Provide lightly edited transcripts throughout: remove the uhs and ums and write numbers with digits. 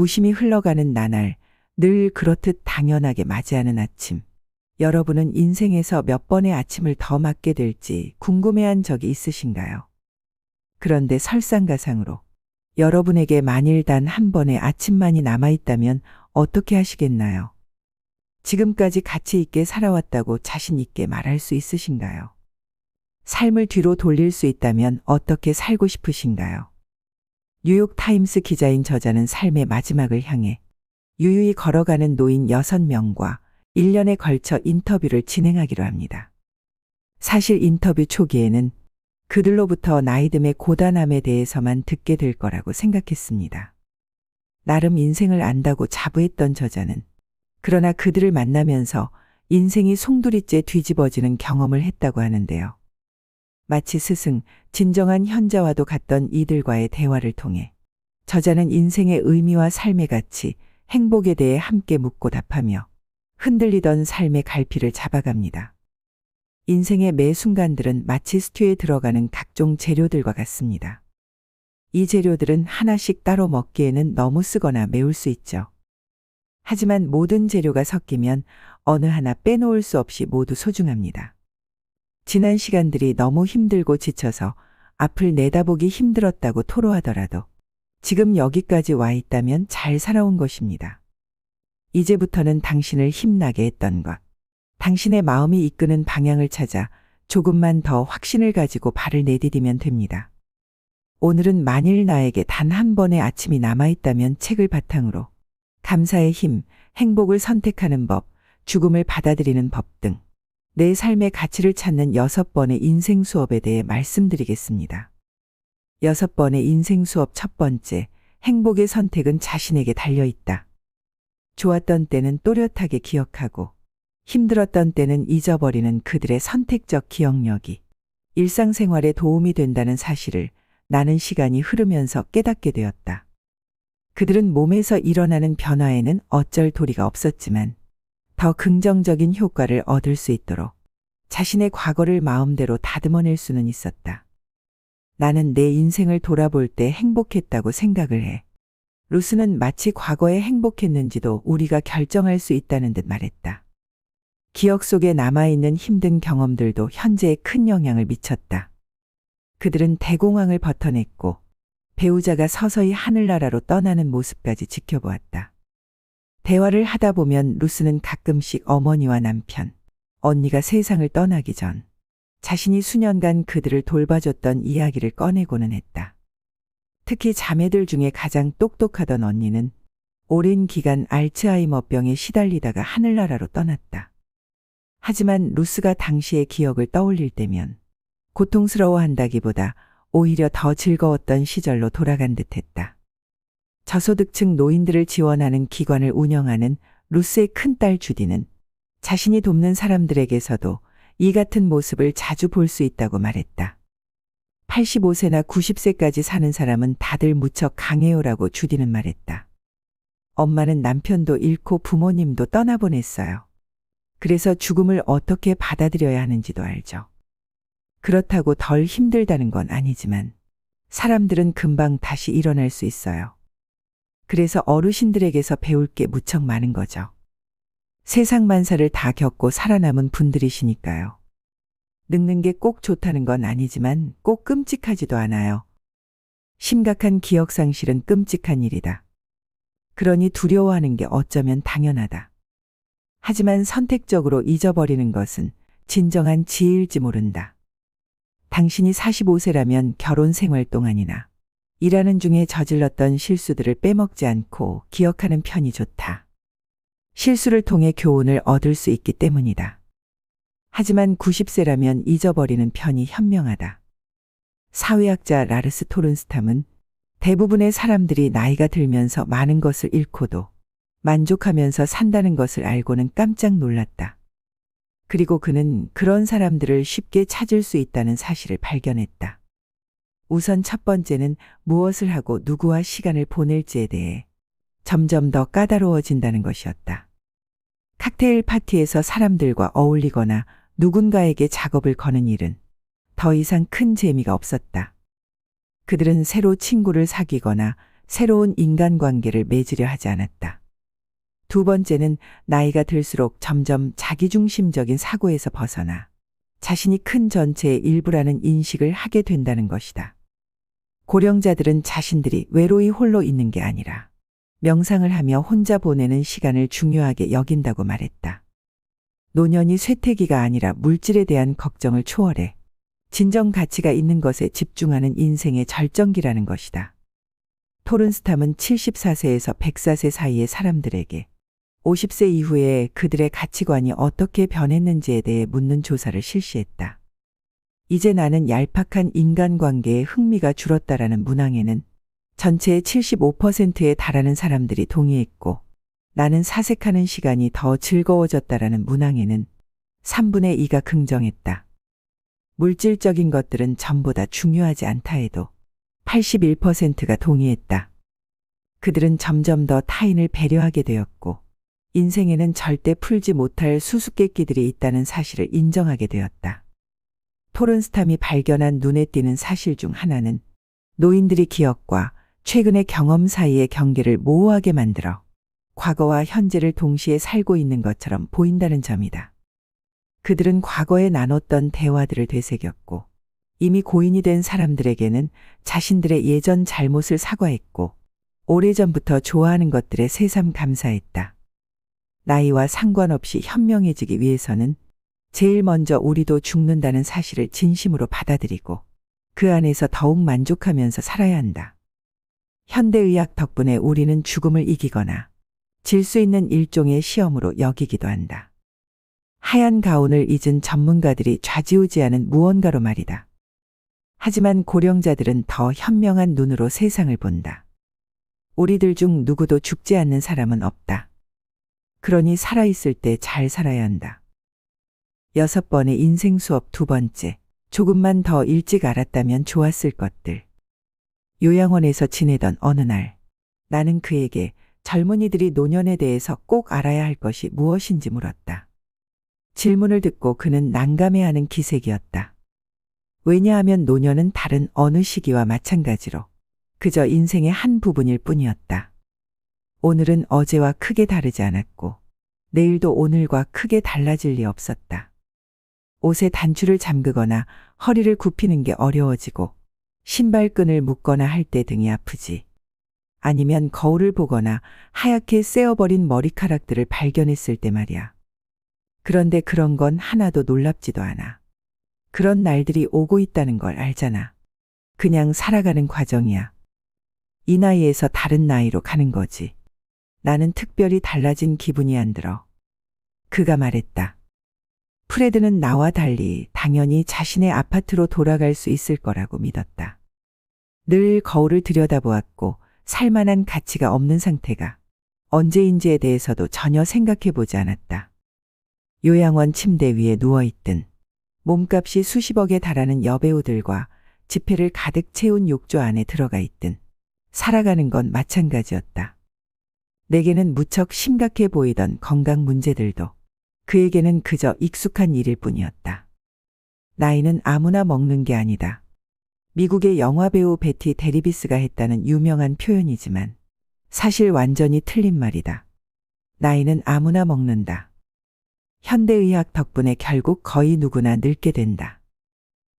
무심히 흘러가는 나날, 늘 그렇듯 당연하게 맞이하는 아침. 여러분은 인생에서 몇 번의 아침을 더 맞게 될지 궁금해한 적이 있으신가요? 그런데 설상가상으로 여러분에게 만일 단 한 번의 아침만이 남아있다면 어떻게 하시겠나요? 지금까지 가치 있게 살아왔다고 자신 있게 말할 수 있으신가요? 삶을 뒤로 돌릴 수 있다면 어떻게 살고 싶으신가요? 뉴욕타임스 기자인 저자는 삶의 마지막을 향해 유유히 걸어가는 노인 6명과 1년에 걸쳐 인터뷰를 진행하기로 합니다. 사실 인터뷰 초기에는 그들로부터 나이듦의 고단함에 대해서만 듣게 될 거라고 생각했습니다. 나름 인생을 안다고 자부했던 저자는 그러나 그들을 만나면서 인생이 송두리째 뒤집어지는 경험을 했다고 하는데요. 마치 스승, 진정한 현자와도 같던 이들과의 대화를 통해 저자는 인생의 의미와 삶의 가치, 행복에 대해 함께 묻고 답하며 흔들리던 삶의 갈피를 잡아갑니다. 인생의 매 순간들은 마치 스튜에 들어가는 각종 재료들과 같습니다. 이 재료들은 하나씩 따로 먹기에는 너무 쓰거나 매울 수 있죠. 하지만 모든 재료가 섞이면 어느 하나 빼놓을 수 없이 모두 소중합니다. 지난 시간들이 너무 힘들고 지쳐서 앞을 내다보기 힘들었다고 토로하더라도 지금 여기까지 와 있다면 잘 살아온 것입니다. 이제부터는 당신을 힘나게 했던 것, 당신의 마음이 이끄는 방향을 찾아 조금만 더 확신을 가지고 발을 내디디면 됩니다. 오늘은 만일 나에게 단 한 번의 아침이 남아있다면 책을 바탕으로 감사의 힘, 행복을 선택하는 법, 죽음을 받아들이는 법 등 내 삶의 가치를 찾는 6번의 인생 수업에 대해 말씀드리겠습니다. 6번의 인생 수업 첫 번째, 행복의 선택은 자신에게 달려있다. 좋았던 때는 또렷하게 기억하고 힘들었던 때는 잊어버리는 그들의 선택적 기억력이 일상생활에 도움이 된다는 사실을 나는 시간이 흐르면서 깨닫게 되었다. 그들은 몸에서 일어나는 변화에는 어쩔 도리가 없었지만 더 긍정적인 효과를 얻을 수 있도록 자신의 과거를 마음대로 다듬어낼 수는 있었다. 나는 내 인생을 돌아볼 때 행복했다고 생각을 해. 루스는 마치 과거에 행복했는지도 우리가 결정할 수 있다는 듯 말했다. 기억 속에 남아있는 힘든 경험들도 현재에 큰 영향을 미쳤다. 그들은 대공황을 버텨냈고 배우자가 서서히 하늘나라로 떠나는 모습까지 지켜보았다. 대화를 하다 보면 루스는 가끔씩 어머니와 남편, 언니가 세상을 떠나기 전 자신이 수년간 그들을 돌봐줬던 이야기를 꺼내고는 했다. 특히 자매들 중에 가장 똑똑하던 언니는 오랜 기간 알츠하이머병에 시달리다가 하늘나라로 떠났다. 하지만 루스가 당시의 기억을 떠올릴 때면 고통스러워한다기보다 오히려 더 즐거웠던 시절로 돌아간 듯했다. 저소득층 노인들을 지원하는 기관을 운영하는 루스의 큰딸 주디는 자신이 돕는 사람들에게서도 이 같은 모습을 자주 볼 수 있다고 말했다. 85세나 90세까지 사는 사람은 다들 무척 강해요라고 주디는 말했다. 엄마는 남편도 잃고 부모님도 떠나보냈어요. 그래서 죽음을 어떻게 받아들여야 하는지도 알죠. 그렇다고 덜 힘들다는 건 아니지만 사람들은 금방 다시 일어날 수 있어요. 그래서 어르신들에게서 배울 게 무척 많은 거죠. 세상 만사를 다 겪고 살아남은 분들이시니까요. 늙는 게 꼭 좋다는 건 아니지만 꼭 끔찍하지도 않아요. 심각한 기억 상실은 끔찍한 일이다. 그러니 두려워하는 게 어쩌면 당연하다. 하지만 선택적으로 잊어버리는 것은 진정한 지혜일지 모른다. 당신이 45세라면 결혼 생활 동안이나 일하는 중에 저질렀던 실수들을 빼먹지 않고 기억하는 편이 좋다. 실수를 통해 교훈을 얻을 수 있기 때문이다. 하지만 90세라면 잊어버리는 편이 현명하다. 사회학자 라르스 토른스탐은 대부분의 사람들이 나이가 들면서 많은 것을 잃고도 만족하면서 산다는 것을 알고는 깜짝 놀랐다. 그리고 그는 그런 사람들을 쉽게 찾을 수 있다는 사실을 발견했다. 우선 첫 번째는 무엇을 하고 누구와 시간을 보낼지에 대해 점점 더 까다로워진다는 것이었다. 칵테일 파티에서 사람들과 어울리거나 누군가에게 작업을 거는 일은 더 이상 큰 재미가 없었다. 그들은 새로 친구를 사귀거나 새로운 인간관계를 맺으려 하지 않았다. 두 번째는 나이가 들수록 점점 자기중심적인 사고에서 벗어나 자신이 큰 전체의 일부라는 인식을 하게 된다는 것이다. 고령자들은 자신들이 외로이 홀로 있는 게 아니라 명상을 하며 혼자 보내는 시간을 중요하게 여긴다고 말했다. 노년이 쇠퇴기가 아니라 물질에 대한 걱정을 초월해 진정 가치가 있는 것에 집중하는 인생의 절정기라는 것이다. 토른스탐은 74세에서 104세 사이의 사람들에게 50세 이후에 그들의 가치관이 어떻게 변했는지에 대해 묻는 조사를 실시했다. 이제 나는 얄팍한 인간관계에 흥미가 줄었다라는 문항에는 전체의 75%에 달하는 사람들이 동의했고, 나는 사색하는 시간이 더 즐거워졌다라는 문항에는 3분의 2가 긍정했다. 물질적인 것들은 전부 다 중요하지 않다 해도 81%가 동의했다. 그들은 점점 더 타인을 배려하게 되었고, 인생에는 절대 풀지 못할 수수께끼들이 있다는 사실을 인정하게 되었다. 토른스탐이 발견한 눈에 띄는 사실 중 하나는 노인들이 기억과 최근의 경험 사이의 경계를 모호하게 만들어 과거와 현재를 동시에 살고 있는 것처럼 보인다는 점이다. 그들은 과거에 나눴던 대화들을 되새겼고, 이미 고인이 된 사람들에게는 자신들의 예전 잘못을 사과했고, 오래전부터 좋아하는 것들에 새삼 감사했다. 나이와 상관없이 현명해지기 위해서는 제일 먼저 우리도 죽는다는 사실을 진심으로 받아들이고 그 안에서 더욱 만족하면서 살아야 한다. 현대의학 덕분에 우리는 죽음을 이기거나 질 수 있는 일종의 시험으로 여기기도 한다. 하얀 가운을 잊은 전문가들이 좌지우지하는 무언가로 말이다. 하지만 고령자들은 더 현명한 눈으로 세상을 본다. 우리들 중 누구도 죽지 않는 사람은 없다. 그러니 살아있을 때 잘 살아야 한다. 6번의 인생 수업 2번째. 조금만 더 일찍 알았다면 좋았을 것들. 요양원에서 지내던 어느 날, 나는 그에게 젊은이들이 노년에 대해서 꼭 알아야 할 것이 무엇인지 물었다. 질문을 듣고 그는 난감해하는 기색이었다. 왜냐하면 노년은 다른 어느 시기와 마찬가지로 그저 인생의 한 부분일 뿐이었다. 오늘은 어제와 크게 다르지 않았고 내일도 오늘과 크게 달라질 리 없었다. 옷에 단추를 잠그거나 허리를 굽히는 게 어려워지고 신발끈을 묶거나 할 때 등이 아프지. 아니면 거울을 보거나 하얗게 세어버린 머리카락들을 발견했을 때 말이야. 그런데 그런 건 하나도 놀랍지도 않아. 그런 날들이 오고 있다는 걸 알잖아. 그냥 살아가는 과정이야. 이 나이에서 다른 나이로 가는 거지. 나는 특별히 달라진 기분이 안 들어. 그가 말했다. 프레드는 나와 달리 당연히 자신의 아파트로 돌아갈 수 있을 거라고 믿었다. 늘 거울을 들여다보았고 살만한 가치가 없는 상태가 언제인지에 대해서도 전혀 생각해보지 않았다. 요양원 침대 위에 누워있든 몸값이 수십억에 달하는 여배우들과 지폐를 가득 채운 욕조 안에 들어가 있든 살아가는 건 마찬가지였다. 내게는 무척 심각해 보이던 건강 문제들도 그에게는 그저 익숙한 일일 뿐이었다. 나이는 아무나 먹는 게 아니다. 미국의 영화배우 베티 데리비스가 했다는 유명한 표현이지만 사실 완전히 틀린 말이다. 나이는 아무나 먹는다. 현대의학 덕분에 결국 거의 누구나 늙게 된다.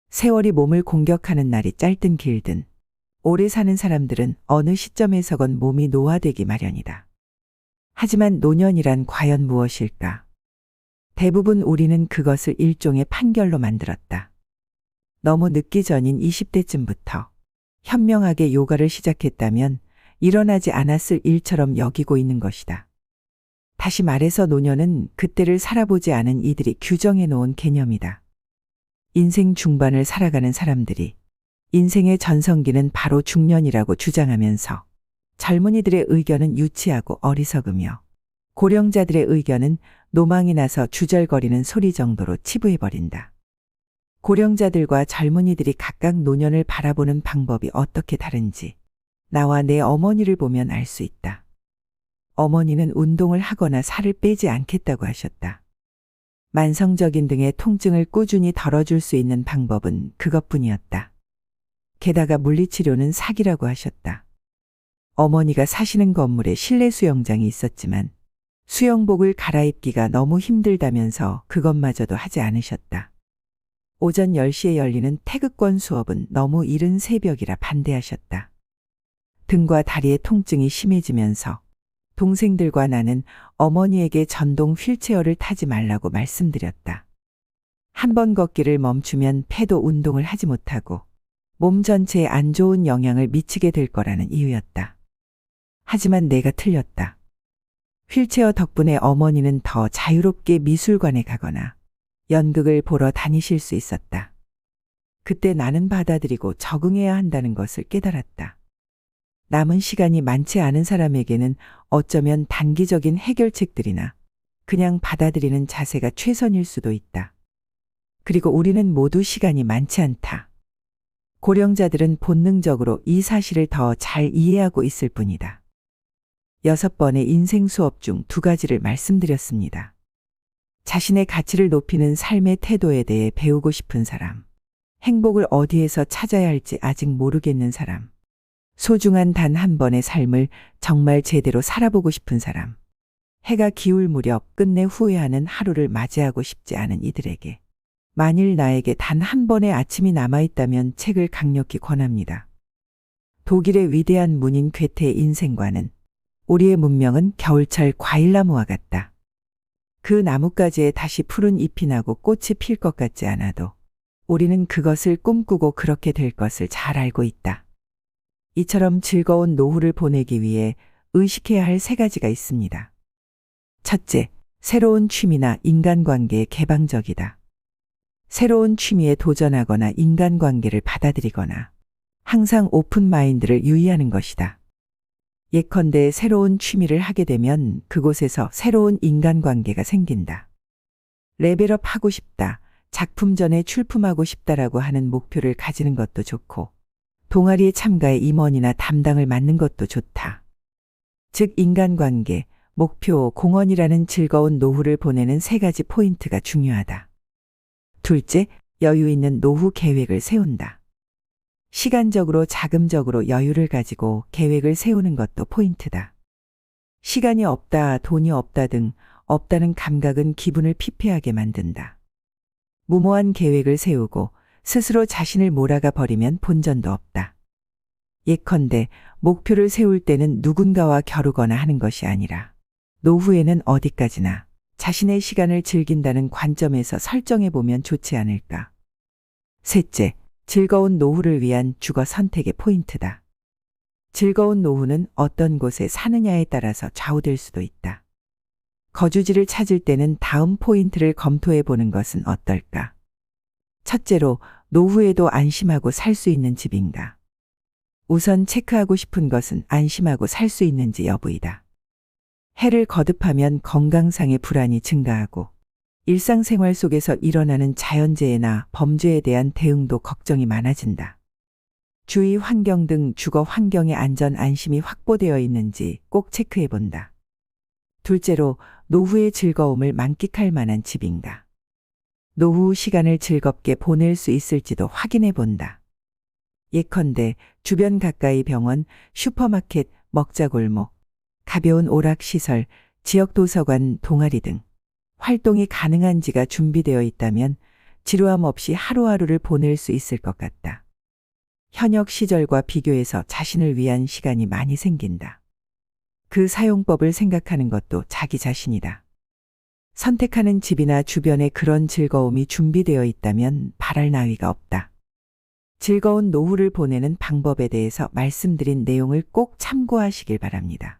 세월이 몸을 공격하는 날이 짧든 길든 오래 사는 사람들은 어느 시점에서건 몸이 노화되기 마련이다. 하지만 노년이란 과연 무엇일까? 대부분 우리는 그것을 일종의 판결로 만들었다. 너무 늦기 전인 20대쯤부터 현명하게 요가를 시작했다면 일어나지 않았을 일처럼 여기고 있는 것이다. 다시 말해서 노년은 그때를 살아보지 않은 이들이 규정해 놓은 개념이다. 인생 중반을 살아가는 사람들이 인생의 전성기는 바로 중년이라고 주장하면서 젊은이들의 의견은 유치하고 어리석으며 고령자들의 의견은 노망이 나서 주절거리는 소리 정도로 치부해버린다. 고령자들과 젊은이들이 각각 노년을 바라보는 방법이 어떻게 다른지 나와 내 어머니를 보면 알 수 있다. 어머니는 운동을 하거나 살을 빼지 않겠다고 하셨다. 만성적인 등의 통증을 꾸준히 덜어줄 수 있는 방법은 그것뿐이었다. 게다가 물리치료는 사기라고 하셨다. 어머니가 사시는 건물에 실내 수영장이 있었지만 수영복을 갈아입기가 너무 힘들다면서 그것마저도 하지 않으셨다. 오전 10시에 열리는 태극권 수업은 너무 이른 새벽이라 반대하셨다. 등과 다리의 통증이 심해지면서 동생들과 나는 어머니에게 전동 휠체어를 타지 말라고 말씀드렸다. 한 번 걷기를 멈추면 폐도 운동을 하지 못하고 몸 전체에 안 좋은 영향을 미치게 될 거라는 이유였다. 하지만 내가 틀렸다. 휠체어 덕분에 어머니는 더 자유롭게 미술관에 가거나 연극을 보러 다니실 수 있었다. 그때 나는 받아들이고 적응해야 한다는 것을 깨달았다. 남은 시간이 많지 않은 사람에게는 어쩌면 단기적인 해결책들이나 그냥 받아들이는 자세가 최선일 수도 있다. 그리고 우리는 모두 시간이 많지 않다. 고령자들은 본능적으로 이 사실을 더 잘 이해하고 있을 뿐이다. 6번의 인생 수업 중 2가지를 말씀드렸습니다. 자신의 가치를 높이는 삶의 태도에 대해 배우고 싶은 사람, 행복을 어디에서 찾아야 할지 아직 모르겠는 사람, 소중한 단 한 번의 삶을 정말 제대로 살아보고 싶은 사람, 해가 기울 무렵 끝내 후회하는 하루를 맞이하고 싶지 않은 이들에게 만일 나에게 단 한 번의 아침이 남아있다면 책을 강력히 권합니다. 독일의 위대한 문인 괴테의 인생과는 우리의 문명은 겨울철 과일나무와 같다. 그 나뭇가지에 다시 푸른 잎이 나고 꽃이 필 것 같지 않아도 우리는 그것을 꿈꾸고 그렇게 될 것을 잘 알고 있다. 이처럼 즐거운 노후를 보내기 위해 의식해야 할 3가지가 있습니다. 첫째, 새로운 취미나 인간관계에 개방적이다. 새로운 취미에 도전하거나 인간관계를 받아들이거나 항상 오픈 마인드를 유의하는 것이다. 예컨대 새로운 취미를 하게 되면 그곳에서 새로운 인간관계가 생긴다. 레벨업 하고 싶다, 작품 전에 출품하고 싶다라고 하는 목표를 가지는 것도 좋고 동아리에 참가해 임원이나 담당을 맡는 것도 좋다. 즉 인간관계, 목표, 공헌이라는 즐거운 노후를 보내는 3가지 포인트가 중요하다. 둘째, 여유 있는 노후 계획을 세운다. 시간적으로 자금적으로 여유를 가지고 계획을 세우는 것도 포인트다. 시간이 없다, 돈이 없다 등 없다는 감각은 기분을 피폐하게 만든다. 무모한 계획을 세우고 스스로 자신을 몰아가 버리면 본전도 없다. 예컨대 목표를 세울 때는 누군가와 겨루거나 하는 것이 아니라 노후에는 어디까지나 자신의 시간을 즐긴다는 관점에서 설정해 보면 좋지 않을까. 셋째, 즐거운 노후를 위한 주거 선택의 포인트다. 즐거운 노후는 어떤 곳에 사느냐에 따라서 좌우될 수도 있다. 거주지를 찾을 때는 다음 포인트를 검토해 보는 것은 어떨까? 첫째로, 노후에도 안심하고 살 수 있는 집인가? 우선 체크하고 싶은 것은 안심하고 살 수 있는지 여부이다. 해를 거듭하면 건강상의 불안이 증가하고 일상생활 속에서 일어나는 자연재해나 범죄에 대한 대응도 걱정이 많아진다. 주위 환경 등 주거 환경의 안전 안심이 확보되어 있는지 꼭 체크해 본다. 둘째로, 노후의 즐거움을 만끽할 만한 집인가? 노후 시간을 즐겁게 보낼 수 있을지도 확인해 본다. 예컨대 주변 가까이 병원, 슈퍼마켓, 먹자골목, 가벼운 오락시설, 지역 도서관, 동아리 등 활동이 가능한지가 준비되어 있다면 지루함 없이 하루하루를 보낼 수 있을 것 같다. 현역 시절과 비교해서 자신을 위한 시간이 많이 생긴다. 그 사용법을 생각하는 것도 자기 자신이다. 선택하는 집이나 주변에 그런 즐거움이 준비되어 있다면 바랄 나위가 없다. 즐거운 노후를 보내는 방법에 대해서 말씀드린 내용을 꼭 참고하시길 바랍니다.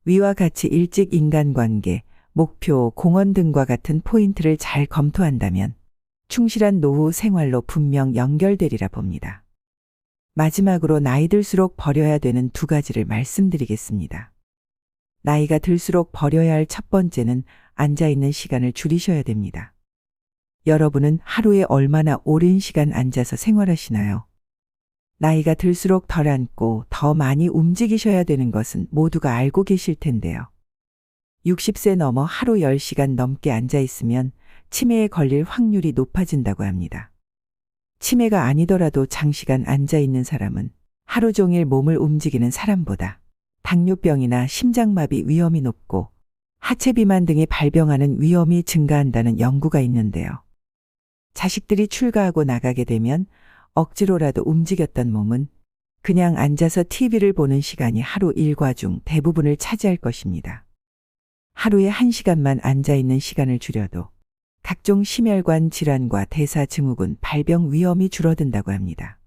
위와 같이 일찍 인간관계, 목표, 공헌 등과 같은 포인트를 잘 검토한다면 충실한 노후 생활로 분명 연결되리라 봅니다. 마지막으로 나이 들수록 버려야 되는 2가지를 말씀드리겠습니다. 나이가 들수록 버려야 할 첫 번째는 앉아있는 시간을 줄이셔야 됩니다. 여러분은 하루에 얼마나 오랜 시간 앉아서 생활하시나요? 나이가 들수록 덜 앉고 더 많이 움직이셔야 되는 것은 모두가 알고 계실 텐데요. 60세 넘어 하루 10시간 넘게 앉아 있으면 치매에 걸릴 확률이 높아진다고 합니다. 치매가 아니더라도 장시간 앉아 있는 사람은 하루 종일 몸을 움직이는 사람보다 당뇨병이나 심장마비 위험이 높고 하체 비만 등이 발병하는 위험이 증가한다는 연구가 있는데요. 자식들이 출가하고 나가게 되면 억지로라도 움직였던 몸은 그냥 앉아서 TV를 보는 시간이 하루 일과 중 대부분을 차지할 것입니다. 하루에 1시간만 앉아있는 시간을 줄여도 각종 심혈관 질환과 대사증후군 발병 위험이 줄어든다고 합니다.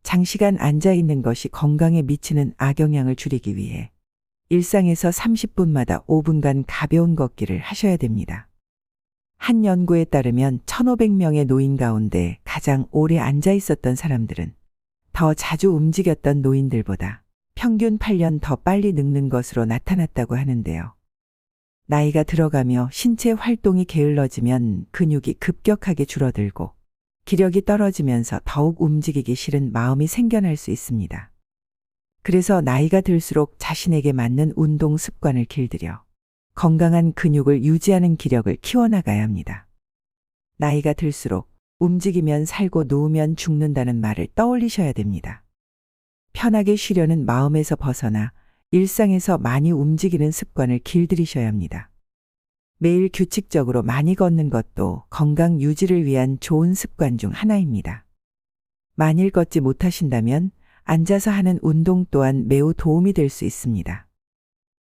장시간 앉아있는 것이 건강에 미치는 악영향을 줄이기 위해 일상에서 30분마다 5분간 가벼운 걷기를 하셔야 됩니다. 한 연구에 따르면 1,500명의 노인 가운데 가장 오래 앉아 있었던 사람들은 더 자주 움직였던 노인들보다 평균 8년 더 빨리 늙는 것으로 나타났다고 하는데요. 나이가 들어가며 신체 활동이 게을러지면 근육이 급격하게 줄어들고 기력이 떨어지면서 더욱 움직이기 싫은 마음이 생겨날 수 있습니다. 그래서 나이가 들수록 자신에게 맞는 운동 습관을 길들여 건강한 근육을 유지하는 기력을 키워나가야 합니다. 나이가 들수록 움직이면 살고 누우면 죽는다는 말을 떠올리셔야 됩니다. 편하게 쉬려는 마음에서 벗어나 일상에서 많이 움직이는 습관을 길들이셔야 합니다. 매일 규칙적으로 많이 걷는 것도 건강 유지를 위한 좋은 습관 중 하나입니다. 만일 걷지 못하신다면 앉아서 하는 운동 또한 매우 도움이 될 수 있습니다.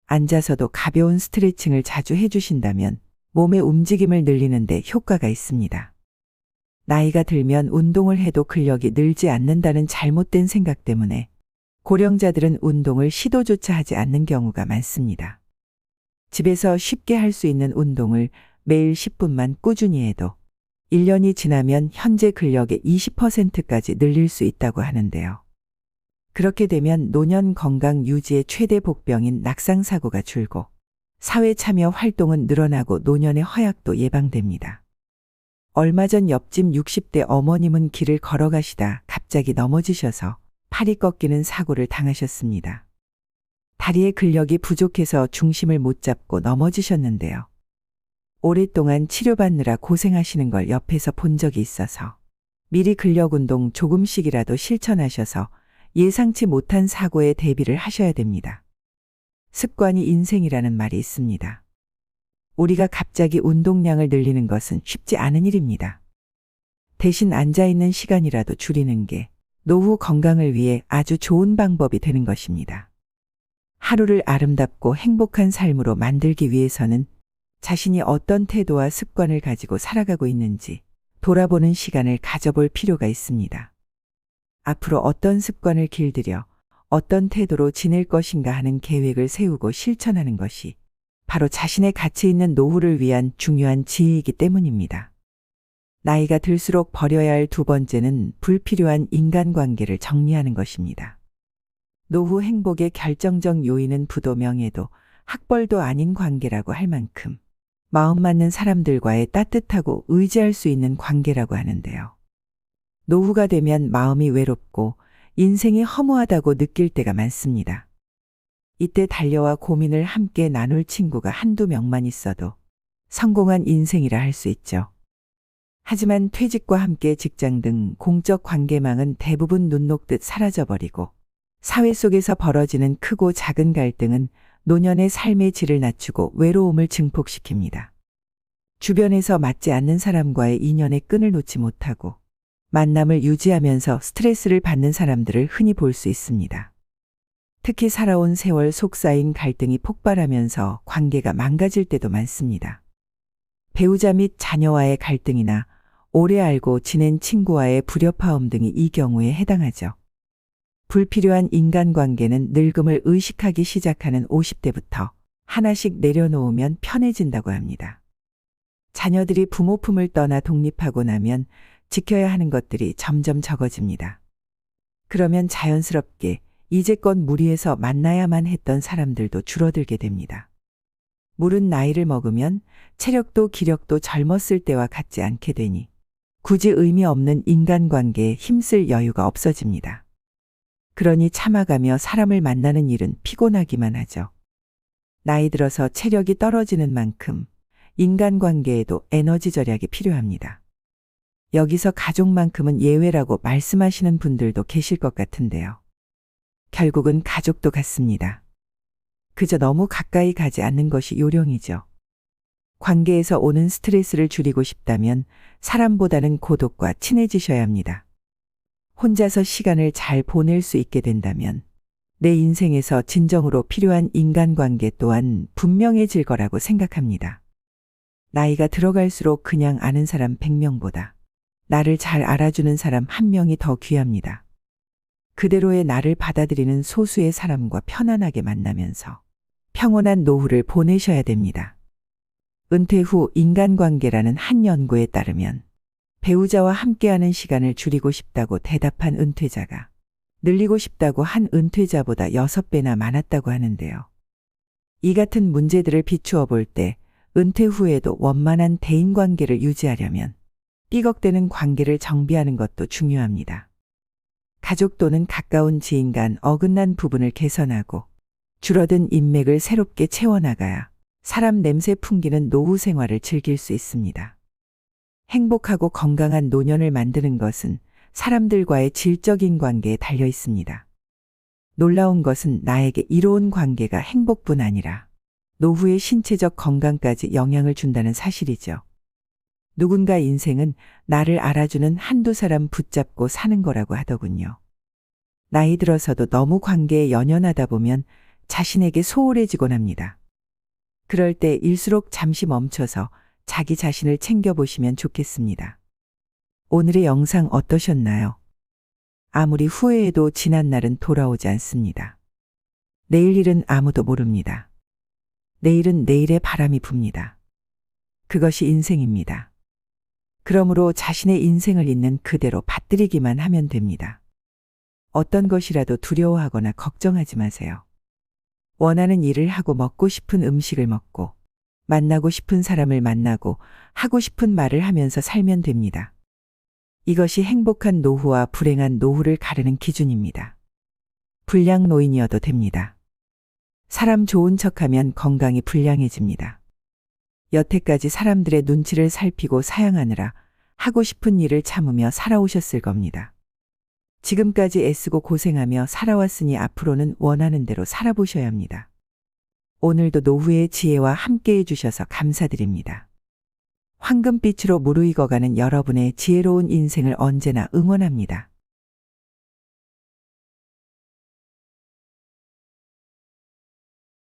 앉아서도 가벼운 스트레칭을 자주 해주신다면 몸의 움직임을 늘리는 데 효과가 있습니다. 나이가 들면 운동을 해도 근력이 늘지 않는다는 잘못된 생각 때문에 고령자들은 운동을 시도조차 하지 않는 경우가 많습니다. 집에서 쉽게 할 수 있는 운동을 매일 10분만 꾸준히 해도 1년이 지나면 현재 근력의 20%까지 늘릴 수 있다고 하는데요. 그렇게 되면 노년 건강 유지의 최대 복병인 낙상사고가 줄고 사회 참여 활동은 늘어나고 노년의 허약도 예방됩니다. 얼마 전 옆집 60대 어머님은 길을 걸어가시다 갑자기 넘어지셔서 팔이 꺾이는 사고를 당하셨습니다. 다리의 근력이 부족해서 중심을 못 잡고 넘어지셨는데요. 오랫동안 치료받느라 고생하시는 걸 옆에서 본 적이 있어서 미리 근력 운동 조금씩이라도 실천하셔서 예상치 못한 사고에 대비를 하셔야 됩니다. 습관이 인생이라는 말이 있습니다. 우리가 갑자기 운동량을 늘리는 것은 쉽지 않은 일입니다. 대신 앉아있는 시간이라도 줄이는 게 노후 건강을 위해 아주 좋은 방법이 되는 것입니다. 하루를 아름답고 행복한 삶으로 만들기 위해서는 자신이 어떤 태도와 습관을 가지고 살아가고 있는지 돌아보는 시간을 가져볼 필요가 있습니다. 앞으로 어떤 습관을 길들여 어떤 태도로 지낼 것인가 하는 계획을 세우고 실천하는 것이 바로 자신의 가치 있는 노후를 위한 중요한 지혜이기 때문입니다. 나이가 들수록 버려야 할 두 번째는 불필요한 인간관계를 정리하는 것입니다. 노후 행복의 결정적 요인은 부도 명예도 학벌도 아닌 관계라고 할 만큼 마음 맞는 사람들과의 따뜻하고 의지할 수 있는 관계라고 하는데요. 노후가 되면 마음이 외롭고 인생이 허무하다고 느낄 때가 많습니다. 이때 달려와 고민을 함께 나눌 친구가 한두 명만 있어도 성공한 인생이라 할 수 있죠. 하지만 퇴직과 함께 직장 등 공적 관계망은 대부분 눈 녹듯 사라져버리고 사회 속에서 벌어지는 크고 작은 갈등은 노년의 삶의 질을 낮추고 외로움을 증폭시킵니다. 주변에서 맞지 않는 사람과의 인연의 끈을 놓지 못하고 만남을 유지하면서 스트레스를 받는 사람들을 흔히 볼 수 있습니다. 특히 살아온 세월 속 쌓인 갈등이 폭발하면서 관계가 망가질 때도 많습니다. 배우자 및 자녀와의 갈등이나 오래 알고 지낸 친구와의 불협화음 등이 이 경우에 해당하죠. 불필요한 인간관계는 늙음을 의식하기 시작하는 50대부터 하나씩 내려놓으면 편해진다고 합니다. 자녀들이 부모 품을 떠나 독립하고 나면 지켜야 하는 것들이 점점 적어집니다. 그러면 자연스럽게 이제껏 무리해서 만나야만 했던 사람들도 줄어들게 됩니다. 물은 나이를 먹으면 체력도 기력도 젊었을 때와 같지 않게 되니 굳이 의미 없는 인간관계에 힘쓸 여유가 없어집니다. 그러니 참아가며 사람을 만나는 일은 피곤하기만 하죠. 나이 들어서 체력이 떨어지는 만큼 인간관계에도 에너지 절약이 필요합니다. 여기서 가족만큼은 예외라고 말씀하시는 분들도 계실 것 같은데요. 결국은 가족도 같습니다. 그저 너무 가까이 가지 않는 것이 요령이죠. 관계에서 오는 스트레스를 줄이고 싶다면 사람보다는 고독과 친해지셔야 합니다. 혼자서 시간을 잘 보낼 수 있게 된다면 내 인생에서 진정으로 필요한 인간관계 또한 분명해질 거라고 생각합니다. 나이가 들어갈수록 그냥 아는 사람 100명보다 나를 잘 알아주는 사람 1명이 더 귀합니다. 그대로의 나를 받아들이는 소수의 사람과 편안하게 만나면서 평온한 노후를 보내셔야 됩니다. 은퇴 후 인간관계라는 한 연구에 따르면 배우자와 함께하는 시간을 줄이고 싶다고 대답한 은퇴자가 늘리고 싶다고 한 은퇴자보다 6배나 많았다고 하는데요. 이 같은 문제들을 비추어 볼 때 은퇴 후에도 원만한 대인관계를 유지하려면 삐걱대는 관계를 정비하는 것도 중요합니다. 가족 또는 가까운 지인 간 어긋난 부분을 개선하고 줄어든 인맥을 새롭게 채워나가야 사람 냄새 풍기는 노후 생활을 즐길 수 있습니다. 행복하고 건강한 노년을 만드는 것은 사람들과의 질적인 관계에 달려 있습니다. 놀라운 것은 나에게 이로운 관계가 행복뿐 아니라 노후의 신체적 건강까지 영향을 준다는 사실이죠. 누군가 인생은 나를 알아주는 한두 사람 붙잡고 사는 거라고 하더군요. 나이 들어서도 너무 관계에 연연하다 보면 자신에게 소홀해지곤 합니다. 그럴 때 일수록 잠시 멈춰서 자기 자신을 챙겨보시면 좋겠습니다. 오늘의 영상 어떠셨나요? 아무리 후회해도 지난 날은 돌아오지 않습니다. 내일 일은 아무도 모릅니다. 내일은 내일의 바람이 붑니다. 그것이 인생입니다. 그러므로 자신의 인생을 있는 그대로 받들이기만 하면 됩니다. 어떤 것이라도 두려워하거나 걱정하지 마세요. 원하는 일을 하고 먹고 싶은 음식을 먹고 만나고 싶은 사람을 만나고 하고 싶은 말을 하면서 살면 됩니다. 이것이 행복한 노후와 불행한 노후를 가르는 기준입니다. 불량 노인이어도 됩니다. 사람 좋은 척하면 건강이 불량해집니다. 여태까지 사람들의 눈치를 살피고 사양하느라 하고 싶은 일을 참으며 살아오셨을 겁니다. 지금까지 애쓰고 고생하며 살아왔으니 앞으로는 원하는 대로 살아보셔야 합니다. 오늘도 노후의 지혜와 함께해 주셔서 감사드립니다. 황금빛으로 무르익어가는 여러분의 지혜로운 인생을 언제나 응원합니다.